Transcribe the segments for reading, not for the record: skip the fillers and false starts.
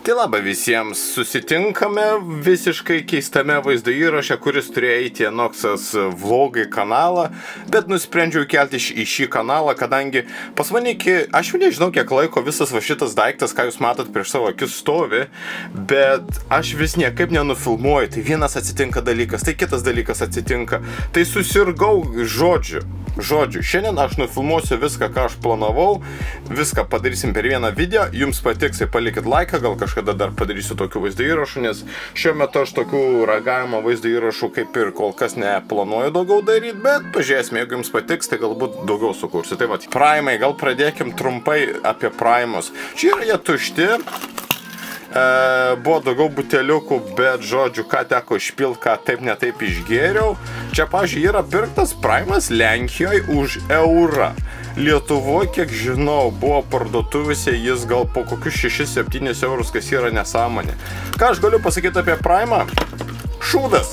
Tai laba visiems, susitinkame visiškai keistame vaizdo įraše, kuris turėjo eiti Enoksas vlogai kanalą, bet nusprendžiau kelti į šį kanalą, kadangi pas mane aš jau nežinau kiek laiko visas va šitas daiktas, ką jūs matot prieš savo akis stovi, bet aš vis niekaip nenufilmuoju, tai vienas atsitinka dalykas, tai kitas dalykas atsitinka, tai susirgau žodžiu, šiandien aš nufilmuosiu viską, ką aš planavau, viską padarysim per vieną video, jums patiks, tai palikit laiką, gal kažkada dar padarysiu tokių vaizdo įrašų, nes šiuo metu aš tokių ragavimo vaizdo įrašų kaip ir kol kas neplanuoju daugiau daryti, bet pažiūrėsime, jeigu jums patiks, tai galbūt daugiau sukursiu. Tai va, Primai, gal pradėkim trumpai apie Primus. Čia yra jie tušti. Buvo daugiau buteliukų, bet žodžiu, ką teko išpilt, ką taip netaip išgėriau. Čia, pažiūrėjau, yra pirktas Primas Lenkijoje už eurą. Lietuvoje, kiek žinau, buvo parduotuvėse jis gal po kokius 6-7 eurus, kas yra nesąmonė. Ką aš galiu pasakyti apie Primą? Šūdas.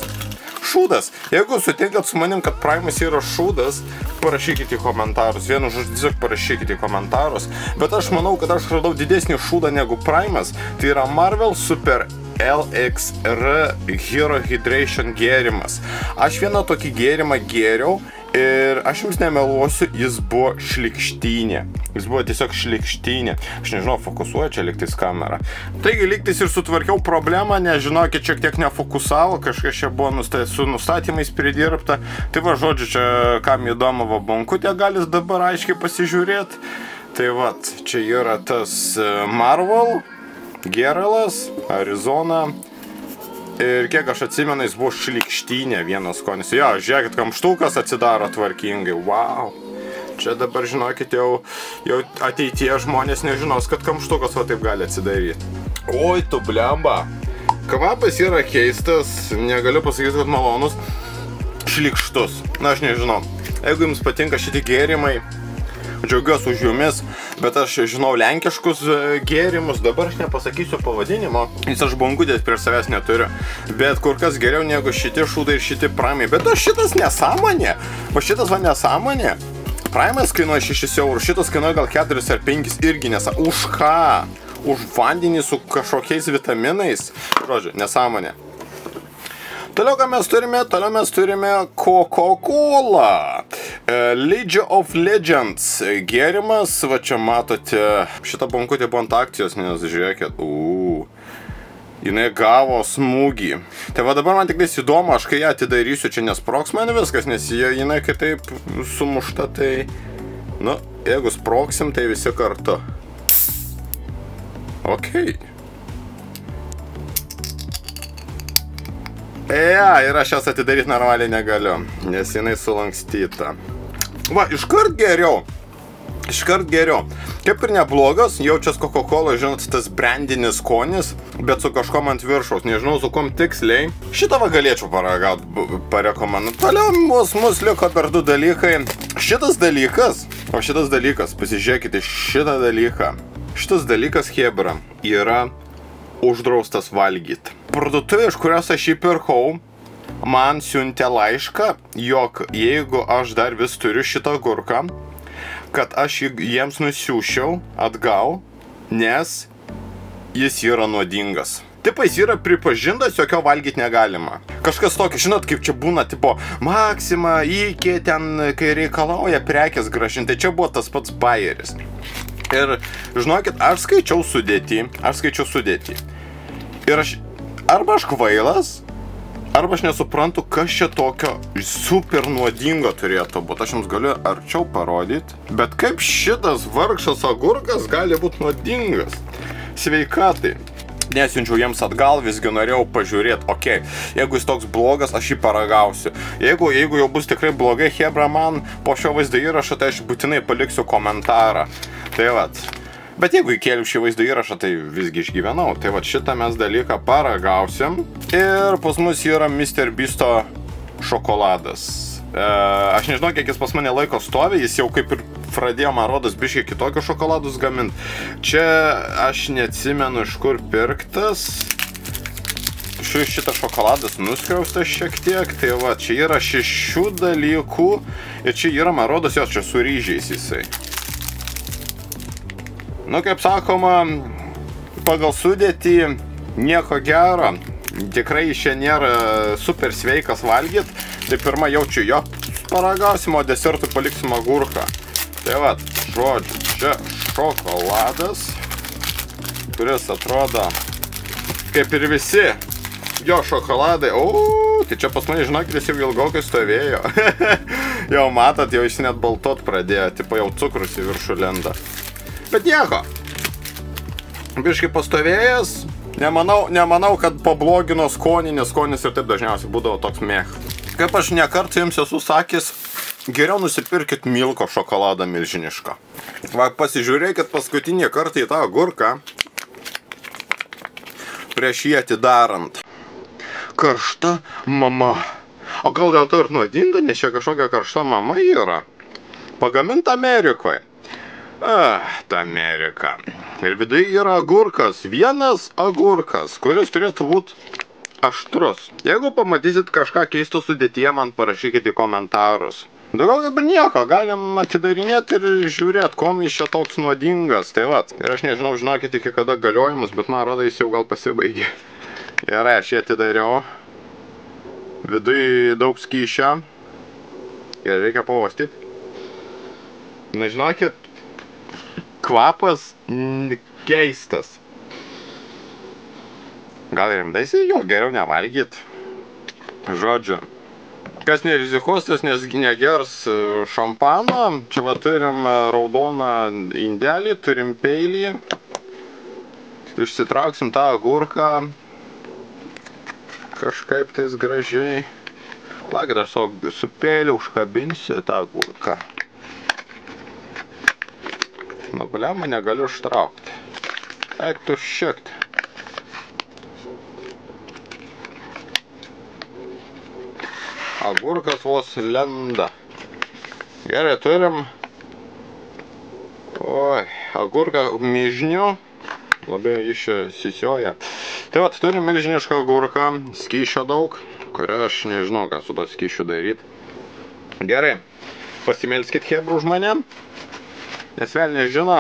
Jeigu sutinkat su manim, kad Primas yra šūdas, parašykite į komentarus. Vienu žodžiu, tiesiog parašykite į komentarus. Bet aš manau, kad aš radau didesnį šūdą negu Primas. Tai yra Marvel Super LXR Hero Hydration gėrimas. Aš vieną tokį gėrimą gėriau ir aš jums nemeluosiu, jis buvo šlikštynė. Jis buvo tiesiog šlikštynė. Aš nežinau, fokusuoja čia lygtais kamera. Taigi lygtais ir sutvarkiau problemą, nežinokit, šiek tiek nefokusavo, kažkas čia buvo su nustatymais pridirbta. Tai va, žodžiu, čia kam įdomu, va, bankutė galis dabar aiškiai pasižiūrėti. Tai va, čia yra tas Marvel, Geralas, Arizona. Ir kiek aš atsimenu, jis buvo šlikštynė vienas skonis. Jo, žiūrėkit, kamštukas atsidaro tvarkingai. Wow. Čia dabar, žinokit, jau ateityje žmonės nežinos, kad kamštukas va taip gali atsidaryti. Oi, tu blemba. Kvapas yra keistas, negaliu pasakyti, kad malonus. Šlikštus. Na, aš nežinau. Jeigu jums patinka šitie gėrimai, džiaugiuosi už jumis, bet aš žinau lenkiškus gėrimus, dabar aš nepasakysiu pavadinimo, nes aš bangutės prieš savęs neturiu, bet kur kas geriau negu šitie šūdai ir šitie Primai. Bet šitas nesąmonė, nesąmonė. Primas kainuoja 6 eurų, šitas kainuoja gal 4 ar 5 irgi nesąmonė. Už ką? Už vandenį su kažkokiais vitaminais? Žodžiu, nesąmonė. Toliau, ką mes turime? Toliau mes turime Coca-Cola. League of Legends gėrimas. Va čia matote, šitą bankutė buvo ant akcijos, nes žiūrėkit. Jinai gavo smūgį. Tai va dabar man tik įdomu, aš kai ją atidarysiu, čia nesproks man viskas, nes jinai kitaip sumušta, tai... Nu, jeigu sproksim, tai visi kartu. Okei. Ir aš jas atidaryti normaliai negaliu, nes jinai sulankstyta. Va, iškart geriau. Kaip ir neblogas, jaučias Coca-Cola, žinot, tas brandinis skonis, bet su kažkom ant viršaus, nežinau su kom tiksliai. Šitą va galėčiau parekomenduoti. Toliau mus liko dar 2 dalykai. Šitas dalykas, pasižiūrėkite šitą dalyką. Šitas dalykas, hebra, yra uždraustas valgyti. Parduotuvė, iš kurios aš jį pirkau, man siuntė laišką, jog jeigu aš dar vis turiu šitą gurką, kad aš jiems nusiųsčiau atgal, nes jis yra nuodingas. Taip, jis yra pripažintas, jokio valgyti negalima. Kažkas tokio, žinot, kaip čia būna, tipo, Maxima, iki ten, kai reikalauja prekės grąžinti, tai čia buvo tas pats bajeris. Ir, žinokit, aš skaičiau sudėtį. Ir arba aš kvailas, arba aš nesuprantu, kas čia tokio super nuodingo turėtų būti. Aš jums galiu arčiau parodyti, bet kaip šitas vargšas agurkas gali būti nuodingas sveikatai. Nesiunčiau jiems atgal, visgi norėjau pažiūrėti, okei, jeigu jis toks blogas, aš jį paragausiu. Jeigu jau bus tikrai blogai, hebra, man po šio vaizdo įrašo, tai aš būtinai paliksiu komentarą. Tai vat. Bet jeigu įkėliu šį vaizdo įrašą, tai visgi išgyvenau. Tai vat šitą mes dalyką paragausim. Ir pas mus yra Mr. Beasto šokoladas. Aš nežinau, kiek jis pas mane laiko stovi, jis jau kaip ir pradėjo, man rodos, biškai kitokius šokoladus gaminti. Čia aš neatsimenu, iš kur pirktas. Šitas šokoladas nuskriaustas šiek tiek. Tai va, čia yra 6 dalykų. Ir čia yra, man rodos, jos čia su ryžiais jisai. Nu, kaip sakoma, pagal sudėtį nieko gero. Tikrai čia nėra super sveikas valgyt. Tai pirmą jaučiu jo paragausim, o desertui paliksim agurką. Tai va, žodžiu, čia šokoladas, kuris atrodo kaip ir visi jo šokoladai. O, tai čia pas mane, žinokit, jis jau ilgokai stovėjo. Jau matot, jau jis net baltot pradėjo, tipo jau cukrus į viršų lenda. Bet nieko. Biškai pastovėjęs, nemanau, kad pablogino skonį, nes skonis ir taip dažniausiai būdavo toks mėg. Kaip aš nekart jums esu sakęs, geriau nusipirkit Milko šokoladą milžinišką. Va, pasižiūrėkit paskutinį kartą į tą agurką, prieš jį atidarant. Karšta mama. O gal to ir nuodinga, nes čia kažkokia karšta mama yra. Pagaminta Amerikoje. Ta Amerika. Ir viduje yra agurkas. Vienas agurkas, kuris turėtų būti aštrus. Jeigu pamatysit kažką keisto sudėtyje, man parašykit į komentarus. Daugiau kaip ir nieko, galim atidarinėti ir žiūrėti, kom jis čia toks nuodingas. Tai vat. Ir aš nežinau, žinokit, iki kada galiojimus, bet man rodo, jis jau gal pasibaigė. Gerai, aš jį atidariau. Vidui daug skysčio. Ir reikia pavostyti. Na, žinokit, kvapas keistas. Gal rimtaisi jo geriau nevalgyt. Žodžiu. Kas nerizikuos, tas negers šampano. Čia va turim raudoną indelį, turim peilį. Išsitrauksim tą agurką. Kažkaip tais gražiai. Plakit, aš su peiliu užkabinsiu tą agurką. Nu, bliamba, negaliu ištraukti. Eiktų šiekti. Agurkas vos lenda. Gerai, turim. Oi, agurką mižnių. Labai iš sisioja. Tai vat, turim milžinišką agurką, skysčio daug, kurio aš nežinau, ką su to skysčiu daryti. Gerai, pasimelskit hebrų už mane, nes vėl nežino,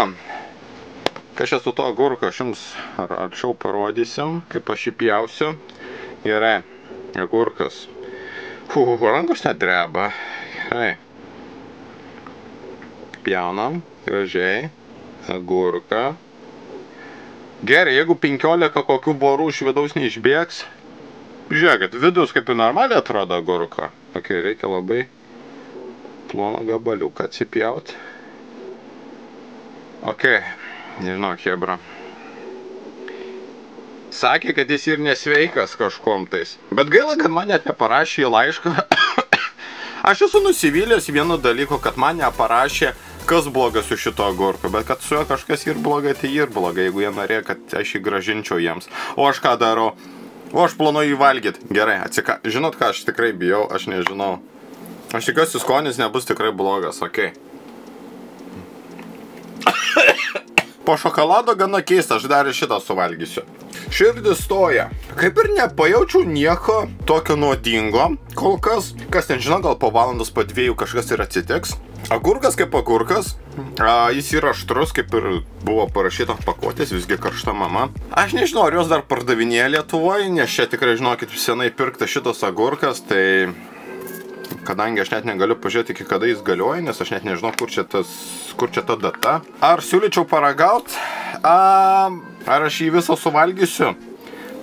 kas čia su to agurko, aš jums arčiau parodysim, kaip aš jį pjausiu. Gerai, agurkas. Rankos nedreba. Gerai. Pjaunam, gražiai, agurką. Gerai, jeigu 15 kokių borų iš vidaus neišbėgs, žiūrėkit, vidus kaip ir normaliai atrodo agurko. Ok, reikia labai ploną gabaliuką atsipjauti. Ok, nežinau, hebra. Sakė, kad jis ir nesveikas kažkom tais. Bet gaila, kad man net neparašė į laišką. Aš esu nusivylęs vienu dalyku, kad man neparašė, kas blogas su šito agurku, bet kad su juo kažkas ir blogai, tai ir blogai, jeigu jie norėjo, kad aš jį gražinčiau jiems. O aš ką darau? O aš planuoju jį valgyti. Gerai, žinot ką, aš tikrai bijau, aš nežinau. Aš tikiuosi, skonis nebus tikrai blogas, okei. Po šokolado gana keista, aš dar ir šitą suvalgysiu. Širdis stoja. Kaip ir nepajaučiau nieko tokio nuodingo kol kas. Kas ten žino, gal po valandos, po 2 kažkas ir atsitiks. Agurkas kaip agurkas. Jis yra aštrus, kaip ir buvo parašyta pakuotės, visgi karšta mama. Aš nežinau, ar jos dar pardavinėja Lietuvoje, nes čia tikrai, žinokit, senai pirkta šitas agurkas, tai kadangi aš net negaliu pažiūrėti, iki kada jis galioja, nes aš net nežinau, kur čia ta data. Ar siūlyčiau paragaut? Ar aš jį visą suvalgysiu?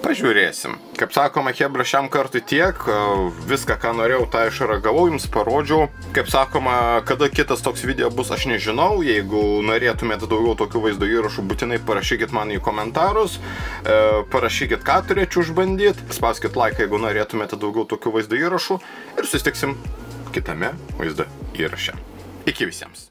Pažiūrėsim. Kaip sakoma, hebra, šiam kartui tiek. Viską, ką norėjau, tą išragavau, jums parodžiau. Kaip sakoma, kada kitas toks video bus, aš nežinau. Jeigu norėtumėte daugiau tokių vaizdo įrašų, būtinai parašykit man į komentarus. Parašykit, ką turėčiau išbandyti. Spauskit like, jeigu norėtumėte daugiau tokių vaizdo įrašų. Ir susitiksim kitame vaizdo įraše. Iki visiems.